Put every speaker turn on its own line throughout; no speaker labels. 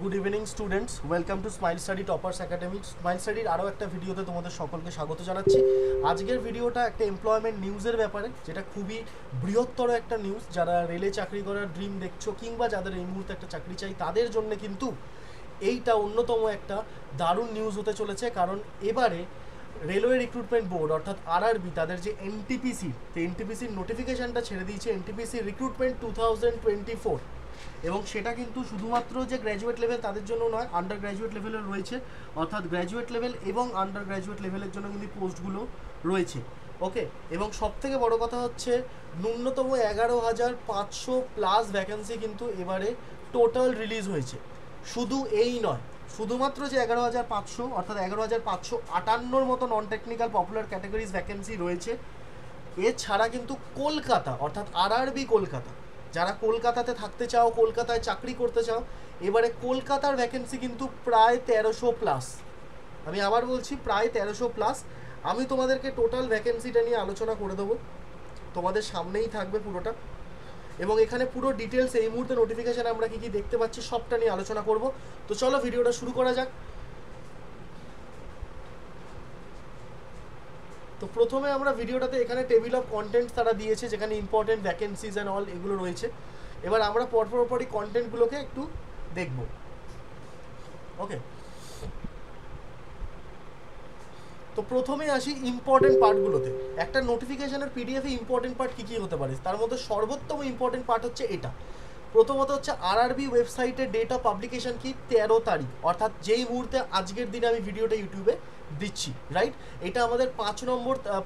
Good evening students, welcome to smile study toppers academy. Smile স্টাডির আরও একটা ভিডিওতে তোমাদের সকলকে স্বাগত জানাচ্ছি। আজকের ভিডিওটা একটা এমপ্লয়মেন্ট নিউজের ব্যাপারে, যেটা খুবই বৃহত্তর একটা নিউজ। যারা রেলে চাকরি করার ড্রিম দেখছো কিংবা যাদের এই মুহূর্তে একটা চাকরি চাই তাদের জন্য কিন্তু এইটা অন্যতম একটা দারুণ নিউজ হতে চলেছে। কারণ এবারে রেলওয়ে রিক্রুটমেন্ট বোর্ড অর্থাৎ আরআরবি তাদের যে এনটিপিসির নোটিফিকেশানটা ছেড়ে দিয়েছে, এনটিপিসি রিক্রুটমেন্ট 2024। এবং সেটা কিন্তু শুধুমাত্র যে গ্র্যাজুয়েট লেভেল তাদের জন্য নয়, আন্ডার গ্র্যাজুয়েট লেভেলের রয়েছে, অর্থাৎ গ্র্যাজুয়েট লেভেল এবং আন্ডার গ্র্যাজুয়েট লেভেলের জন্য কিন্তু পোস্টগুলো রয়েছে। ওকে, এবং সবথেকে বড় কথা হচ্ছে ন্যূনতম 11,500 প্লাস ভ্যাকেন্সি কিন্তু এবারে টোটাল রিলিজ হয়েছে। শুধু এই নয়, শুধুমাত্র যে 11,500 অর্থাৎ 11,558 মতো non technical popular categories vacancy রয়েছে, এছাড়া কিন্তু কলকাতা অর্থাৎ আরআরবি কলকাতা, যারা কলকাতাতে থাকতে চাও, কলকাতায় চাকরি করতে চাও, এবারে কলকাতার ভ্যাকেন্সি কিন্তু প্রায় 1300 প্লাস। আমি আবার বলছি প্রায় 1300 প্লাস। আমি তোমাদেরকে টোটাল ভ্যাকেন্সিটা নিয়ে আলোচনা করে দেবো, তোমাদের সামনেই থাকবে পুরোটা। এবং এখানে পুরো ডিটেলস এই মুহূর্তে নোটিফিকেশান আমরা কী কী দেখতে পাচ্ছি সবটা নিয়ে আলোচনা করব। তো চলো ভিডিওটা শুরু করা যাক। তো প্রথমে আমরা ভিডিওটাতে এখানে টেবিল অফ কন্টেন্ট তারা দিয়েছে, যেখানে ইম্পর্টেন্ট ভ্যাকেন্সিজ অ্যান্ড অল এগুলো রয়েছে। এবার আমরা পরপরই কন্টেন্টগুলোকে একটু দেখব। ওকে, তো প্রথমেই আসি ইম্পর্টেন্ট পার্টগুলোতে। একটা নোটিফিকেশনের পিডিএফে ইম্পর্টেন্ট পার্ট কী কী হতে পারে, তার মধ্যে সর্বোত্তম ইম্পর্টেন্ট পার্ট হচ্ছে এটা। প্রথমত হচ্ছে আরআরবি ওয়েবসাইটের ডেট অফ পাবলিকেশন কি 13 তারিখ, অর্থাৎ যেই মুহূর্তে আজকের দিনে আমি ভিডিওটা ইউটিউবে দিচ্ছি, রাইট। এটা আমাদের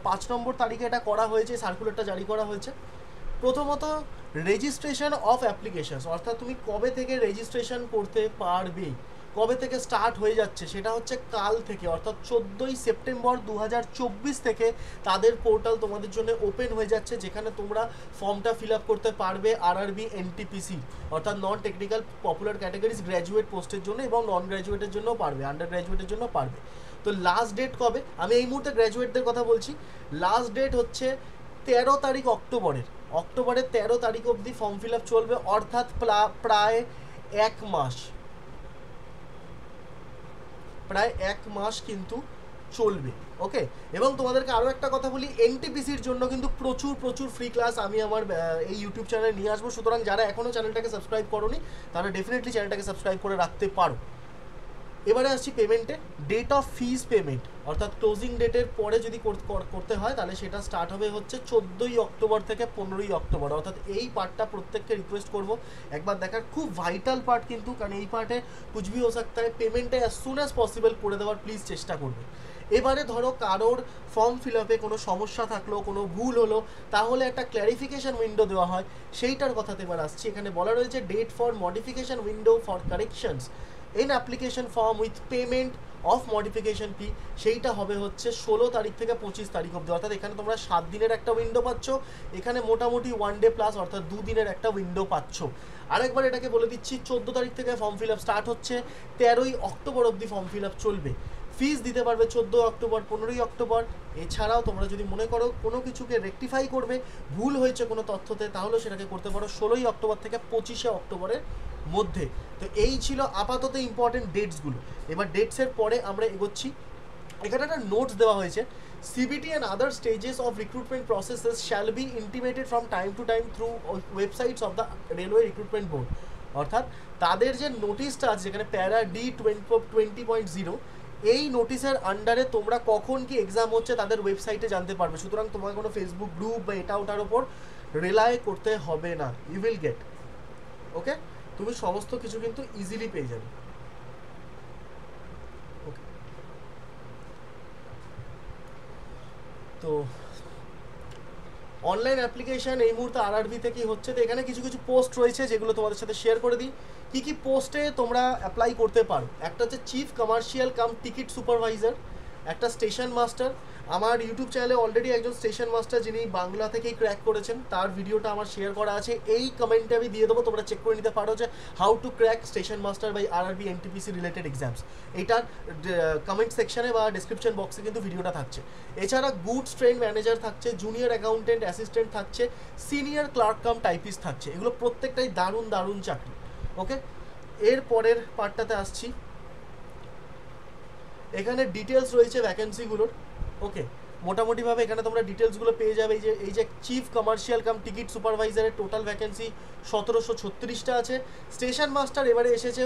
5 নম্বর তারিখে এটা করা হয়েছে, সার্কুলারটা জারি করা হয়েছে। প্রথমত রেজিস্ট্রেশন অফ অ্যাপ্লিকেশনস, অর্থাৎ তুমি কবে থেকে রেজিস্ট্রেশন করতে পারবে, কবে থেকে স্টার্ট হয়ে যাচ্ছে, সেটা হচ্ছে কাল থেকে, অর্থাৎ 14ই সেপ্টেম্বর 2024 থেকে তাদের পোর্টাল তোমাদের জন্য ওপেন হয়ে যাচ্ছে, যেখানে তোমরা ফর্মটা ফিল আপ করতে পারবে আরআরবি এনটিপিসি অর্থাৎ non technical popular categories graduate পোস্টের জন্য, এবং নন গ্র্যাজুয়েটের জন্য পারবে, আন্ডার গ্র্যাজুয়েটের জন্য পারবে। তো লাস্ট ডেট কবে, আমি এই মুহূর্তে গ্র্যাজুয়েটদের কথা বলছি, লাস্ট ডেট হচ্ছে 13 তারিখ অক্টোবরের 13 তারিখ অবধি ফর্ম ফিল আপ চলবে, অর্থাৎ প্রায় এক মাস কিন্তু চলবে। ওকে, এবং তোমাদেরকে আরও একটা কথা বলি, এনটিপিসির জন্য কিন্তু প্রচুর ফ্রি ক্লাস আমি আমার এই ইউটিউব চ্যানেলে নিয়ে আসবো। সুতরাং যারা এখনও চ্যানেলটাকে সাবস্ক্রাইব করোনি তারা ডেফিনেটলি চ্যানেলটাকে সাবস্ক্রাইব করে রাখতে পারো। এবারে আসছি পেমেন্টে। ডেট অফ ফিজ পেমেন্ট, অর্থাৎ ক্লোজিং ডেটের পরে যদি করতে হয় তাহলে সেটা স্টার্ট হবে হচ্ছে 14ই অক্টোবর থেকে 15ই অক্টোবর। অর্থাৎ এই পার্টটা প্রত্যেককে রিকোয়েস্ট করবো একবার দেখার, খুব ভাইটাল পার্ট কিন্তু, কারণ এই পার্টে কুছ ভি হো সকতা হ্যায়। পেমেন্টে অ্যাজ সুন অ্যাজ পসিবল করে দেওয়ার প্লিজ চেষ্টা করবে। এবারে ধরো কারোর ফর্ম ফিল আপে কোনো সমস্যা থাকলো, কোনো ভুল হলো, তাহলে একটা ক্ল্যারিফিকেশান উইন্ডো দেওয়া হয়, সেইটার কথাতে এবার আসছি। এখানে বলা রয়েছে date for modification window for corrections in application form with payment of modification fee, সেইটা হবে হচ্ছে 16 তারিখ থেকে 25 তারিখ অবধি। অর্থাৎ এখানে তোমরা 7 দিনের একটা উইন্ডো পাচ্ছ, এখানে মোটামুটি 1 ডে প্লাস অর্থাৎ 2 দিনের একটা উইন্ডো পাচ্ছ। আরেকবার এটাকে বলে দিচ্ছি, 14 তারিখ থেকে ফর্ম ফিল আপ স্টার্ট হচ্ছে, 13ই অক্টোবর অবধি ফর্ম ফিল আপ চলবে। ফিস দিতে পারবে 14 অক্টোবর, 15ই অক্টোবর। এছাড়াও তোমরা যদি মনে করো কোনো কিছুকে রেকটিফাই করবে, ভুল হয়েছে কোনো তথ্যতে, তাহলে সেটাকে করতে পারো 16ই অক্টোবর থেকে 25শে অক্টোবরের মধ্যে। তো এই ছিল আপাতত ইম্পর্টেন্ট ডেটসগুলো। এবার ডেটসের পরে আমরা এগোচ্ছি। এখানে একটা নোটস দেওয়া হয়েছে, CBT and other stages of recruitment processes shall be intimated from time to time through websites of the railway recruitment board. অর্থাৎ তাদের যে নোটিশটা আছে, যেখানে প্যারা ডি 20.0, এই নোটিশের আন্ডারে তোমরা কখন কি এক্সাম হচ্ছে তাদের ওয়েবসাইটে জানতে পারবে। সুতরাং তোমাকে কোনো ফেসবুক গ্রুপ বা এটা ওটার ওপর রিলাই করতে হবে না, ইউ উইল গেট। ওকে, তুমি সমস্ত কিছু কিন্তু ইজিলি পেয়ে যাবে। ওকে, তো অনলাইন অ্যাপ্লিকেশান এই মুহূর্তে আরআরবি থেকেই হচ্ছে। তো এখানে কিছু পোস্ট রয়েছে যেগুলো তোমাদের সাথে শেয়ার করে দিই। কী পোস্টে তোমরা অ্যাপ্লাই করতে পারো, একটা হচ্ছে chief commercial cum ticket supervisor, একটা স্টেশন মাস্টার। আমার ইউটিউব চ্যানেলে অলরেডি একজন স্টেশন মাস্টার যিনি বাংলা থেকেই ক্র্যাক করেছেন, তার ভিডিওটা আমার শেয়ার করা আছে, এই কমেন্টে আমি দিয়ে দেবো, তোমরা চেক করে নিতে পারো যে how to crack station master by RRB NTPC related exams. এইটার কমেন্ট সেকশনে বা ডিসক্রিপশন বক্সে কিন্তু ভিডিওটা থাকছে। এছাড়া গুডস ট্রেন ম্যানেজার থাকছে, জুনিয়র অ্যাকাউন্টেন্ট অ্যাসিস্ট্যান্ট থাকছে, সিনিয়র ক্লার্ক কাম টাইপিস্ট থাকছে। এগুলো প্রত্যেকটাই দারুণ চাকরি। ওকে, এর পরের পার্টটাতে আসছি, এখানে ডিটেলস রয়েছে ভ্যাকেন্সিগুলোর। ওকে, মোটামুটিভাবে এখানে তোমরা ডিটেলসগুলো পেয়ে যাবে। এই যে চিফ কমার্শিয়াল কাম টিকিট সুপারভাইজারের টোটাল ভ্যাকেন্সি 1736টা আছে। স্টেশন মাস্টার এবারে এসেছে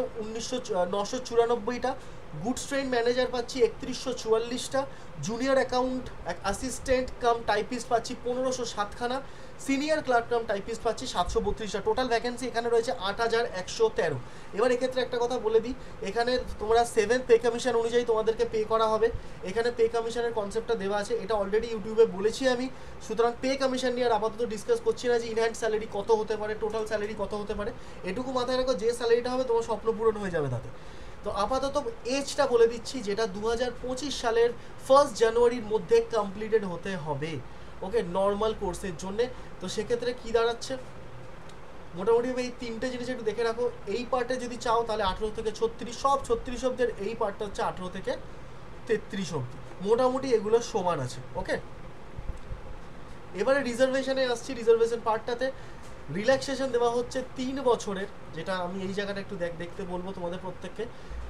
994টা। গুডস ট্রেন ম্যানেজার পাচ্ছি 3144টা। Junior account assistant cum typist পাচ্ছি 1507খানা। সিনিয়র ক্লার্ক কাম টাইপিস্ট পাচ্ছি 732টা। টোটাল ভ্যাকেন্সি এখানে রয়েছে 8113। এবার এক্ষেত্রে একটা কথা বলে দিই, এখানে তোমরা 7th পে কমিশন অনুযায়ী তোমাদেরকে পে করা হবে। এখানে পে কমিশনের কনসেপ্টটা দেওয়া আছে, এটা অলরেডি ইউটিউবে বলেছি আমি, সুতরাং পে কমিশন নিয়ে আর আপাতত ডিসকাস করছি না যে ইনহ্যান্ড স্যালারি কত হতে পারে, টোটাল স্যালারি কত হতে পারে। এটুকু মাথায় রাখো, যে স্যালারিটা হবে তোমার স্বপ্ন পূরণ হয়ে যাবে তাতে। তো আপাতত এজটা বলে দিচ্ছি, যেটা 2025 সালের 1 জানুয়ারির মধ্যে কমপ্লিটেড হতে হবে। ওকে, নর্মাল কোর্সের জন্যে। তো সেক্ষেত্রে কী দাঁড়াচ্ছে, মোটামুটি এই তিনটে জিনিস একটু দেখে রাখো। এই পার্টে যদি চাও তাহলে 18 থেকে 36, সব 36 অব্দের। এই পার্টটা হচ্ছে 18 থেকে 33 অব্দি, মোটামুটি এগুলো সমান আছে। ওকে, এবারে রিজার্ভেশনে আসছি। রিজার্ভেশন পার্টটাতে রিল্যাক্সেশন দেওয়া হচ্ছে 3 বছরের, যেটা আমি এই জায়গাটা একটু দেখতে বলবো তোমাদের প্রত্যেককে,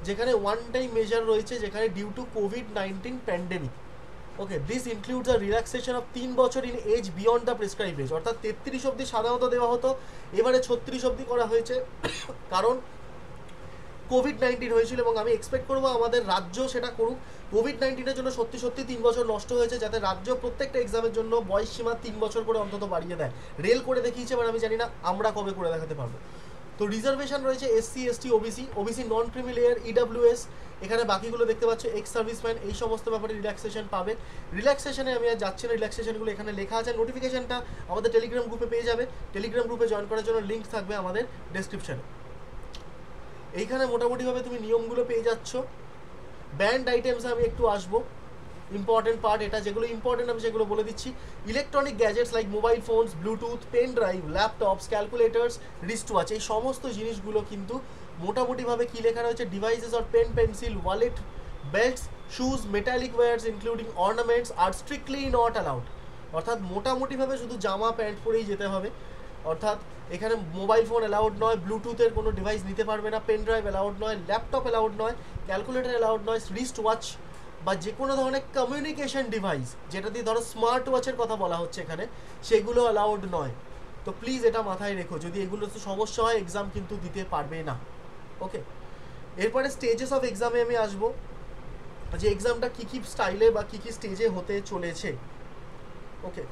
যেখানে ওয়ান টাইম মেজার রয়েছে, যেখানে ডিউ টু কোভিড-19 pandemic. Okay, this includes a relaxation of 3 বছর in age beyond the prescribe age. অর্থাৎ 33 অব্দি সাধারণত দেওয়া হতো, এবারে 36 অব্দি করা হয়েছে, কারণ কোভিড-19 হয়েছিল এবং আমি এক্সপেক্ট করবো আমাদের রাজ্য সেটা করুক। কোভিড-19-এর জন্য সত্যি 3 বছর নষ্ট হয়েছে, যাতে রাজ্য প্রত্যেকটা এক্সামের জন্য বয়স সীমা 3 বছর করে অন্তত বাড়িয়ে দেয়। রেল করে দেখিয়েছে, এবার আমি জানি না আমরা কবে করে দেখাতে পারবো। তো রিজার্ভেশন রয়েছে এসসি, এসটি, ওবিসি, নন ক্রিমি লেয়ার, ইডাব্লিউএস। এখানে বাকিগুলো দেখতে পাচ্ছ, এক্স সার্ভিসম্যান, এই সমস্ত ব্যাপারে রিল্যাক্সেশন পাবে। রিল্যাক্সেশনে আমি আর যাচ্ছি না, রিল্যাক্সেশনগুলো এখানে লেখা আছে। নোটিফিকেশনটা আমাদের টেলিগ্রাম গ্রুপে পেয়ে যাবে। টেলিগ্রাম গ্রুপে জয়েন করার জন্য লিঙ্ক থাকবে আমাদের ডেসক্রিপশনে। এইখানে মোটামুটিভাবে তুমি নিয়মগুলো পেয়ে যাচ্ছ। ব্যান্ড আইটেমসে আমি একটু আসবো, ইম্পর্টেন্ট পার্ট এটা, যেগুলো ইম্পর্টেন্ট আমি সেগুলো বলে দিচ্ছি। Electronic gadgets like mobile phones, bluetooth, pen drive, laptops, calculators, wrist watch, এই সমস্ত জিনিসগুলো কিন্তু মোটামুটিভাবে কী লেখা রয়েছে, devices or pen, pencil, wallet, belts, shoes, metallic wires including ornaments আর স্ট্রিক্টলি নট অ্যালাউড। অর্থাৎ মোটামুটিভাবে শুধু জামা প্যান্ট পরেই যেতে হবে। অর্থাৎ এখানে মোবাইল ফোন অ্যালাউড নয়, ব্লুটুথের কোনো ডিভাইস নিতে পারবে না, পেন ড্রাইভ অ্যালাউড নয়, ল্যাপটপ অ্যালাউড নয়, ক্যালকুলেটার অ্যালাউড নয়, রিস্ট ওয়াচ বা যে কোনো ধরনের কমিউনিকেশন ডিভাইস, যেটা দিয়ে ধরো স্মার্ট ওয়াচের কথা বলা হচ্ছে এখানে, সেগুলো অ্যালাউড নয়। তো প্লিজ এটা মাথায় রেখো, যদি এগুলো তো সমস্যা হয় এক্সাম কিন্তু দিতে পারবে না। ওকে, এরপরে স্টেজেস অফ এক্সামে আমি আসবো, যে এক্সামটা কী কী স্টাইলে বা কী কী স্টেজে হতে চলেছে। ওকে,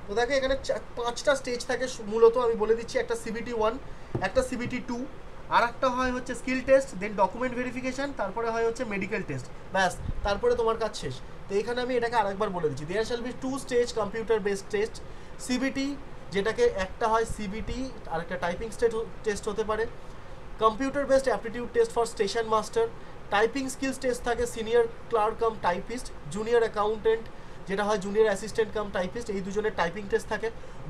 তো দেখো এখানে 5টা স্টেজ থাকে মূলত, আমি বলে দিচ্ছি। একটা CBT 1, একটা CBT 2, আর একটা হয় হচ্ছে স্কিল টেস্ট, দেন ডকুমেন্ট ভেরিফিকেশন, তারপরে হয় হচ্ছে মেডিকেল টেস্ট, ব্যাস, তারপরে তোমার কাজ শেষ। তো এখানে আমি এটাকে আরেকবার বলে দিচ্ছি, there shall be 2 stage computer based test. CBT, যেটাকে একটা হয় CBT, আর একটা টাইপিং টেস্ট হতে পারে। Computer based aptitude test for station master. Typing skills test থাকে senior clerk cum typist, junior accountant, যেটা হয় জুনিয়র অ্যাসিস্ট্যান্ট কাম টাইপিস্ট, এই দুজনের টাইপিং টেস্ট থাকে।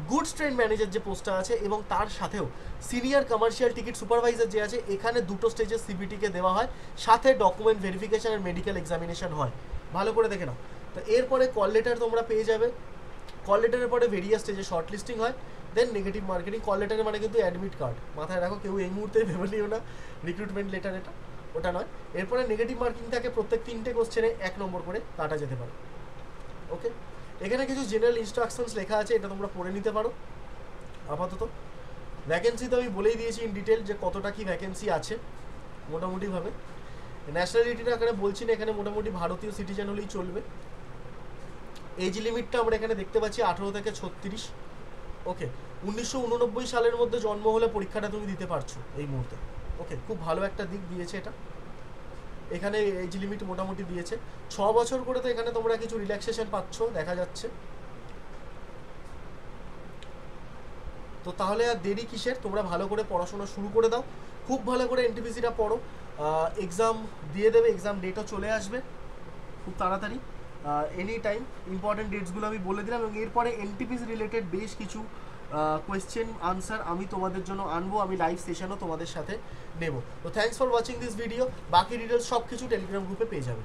গুডস ট্রেন ম্যানেজার যে পোস্টটা আছে, এবং তার সাথেও সিনিয়র কমার্শিয়াল টিকিট সুপারভাইজার যে আছে, এখানে 2টো স্টেজে CBTকে দেওয়া হয়, সাথে ডকুমেন্ট ভেরিফিকেশন আর মেডিকেল এক্সামিনেশন হয়। ভালো করে দেখে নাও। তো এরপরে কল লেটার তোমরা পেয়ে যাবে। কল লেটারের পরে ভেরিয়াস স্টেজে শর্ট লিস্টিং হয়, দেন নেগেটিভ মার্কেটিং। কল লেটারের মানে কিন্তু অ্যাডমিট কার্ড, মাথায় রাখো, কেউ এই মুহূর্তে ভেবে নিও না রিক্রুটমেন্ট লেটার এটা, ওটা নয়। এরপরে নেগেটিভ মার্কিং থাকে, প্রত্যেক 3টে কোশ্চেনে 1 নম্বর করে কাটা যেতে পারে। ওকে, এখানে কিছু জেনারেল ইনস্ট্রাকশনস লেখা আছে, এটা তোমরা পড়ে নিতে পারো। আপাতত ভ্যাকেন্সি তো আমি বলেই দিয়েছি ইন ডিটেল যে কতটা কি ভ্যাকেন্সি আছে মোটামুটিভাবে। ন্যাশনালিটিটা এখানে বলছি না, এখানে মোটামুটি ভারতীয় সিটিজেন হলেই চলবে। এজ লিমিটটা আমরা এখানে দেখতে পাচ্ছি 18 থেকে 36। ওকে, 1989 সালের মধ্যে জন্ম হলে পরীক্ষাটা তুমি দিতে পারছো এই মুহূর্তে। ওকে, খুব ভালো একটা দিক দিয়েছে এটা। এখানে এজ লিমিট মোটামুটি দিয়েছে 6 বছর করে। তো এখানে তোমরা কিছু রিল্যাক্সেশন পাচ্ছ দেখা যাচ্ছে। তো তাহলে আর দেরি কিসের, তোমরা ভালো করে পড়াশোনা শুরু করে দাও, খুব ভালো করে NTPCটা পড়ো। এক্সাম দিয়ে দেবে, এক্সাম ডেটও চলে আসবে খুব তাড়াতাড়ি, এনি টাইম। ইম্পর্টেন্ট ডেটসগুলো আমি বলে দিলাম, এবং এরপরে NTPC রিলেটেড বেশ কিছু কোয়েশ্চেন আনসার আমি তোমাদের জন্য আনবো, আমি লাইভ সেশনও তোমাদের সাথে নেব। তো thanks for watching this video. বাকি ডিটেলস সব কিছু টেলিগ্রাম গ্রুপে পেয়ে যাবে।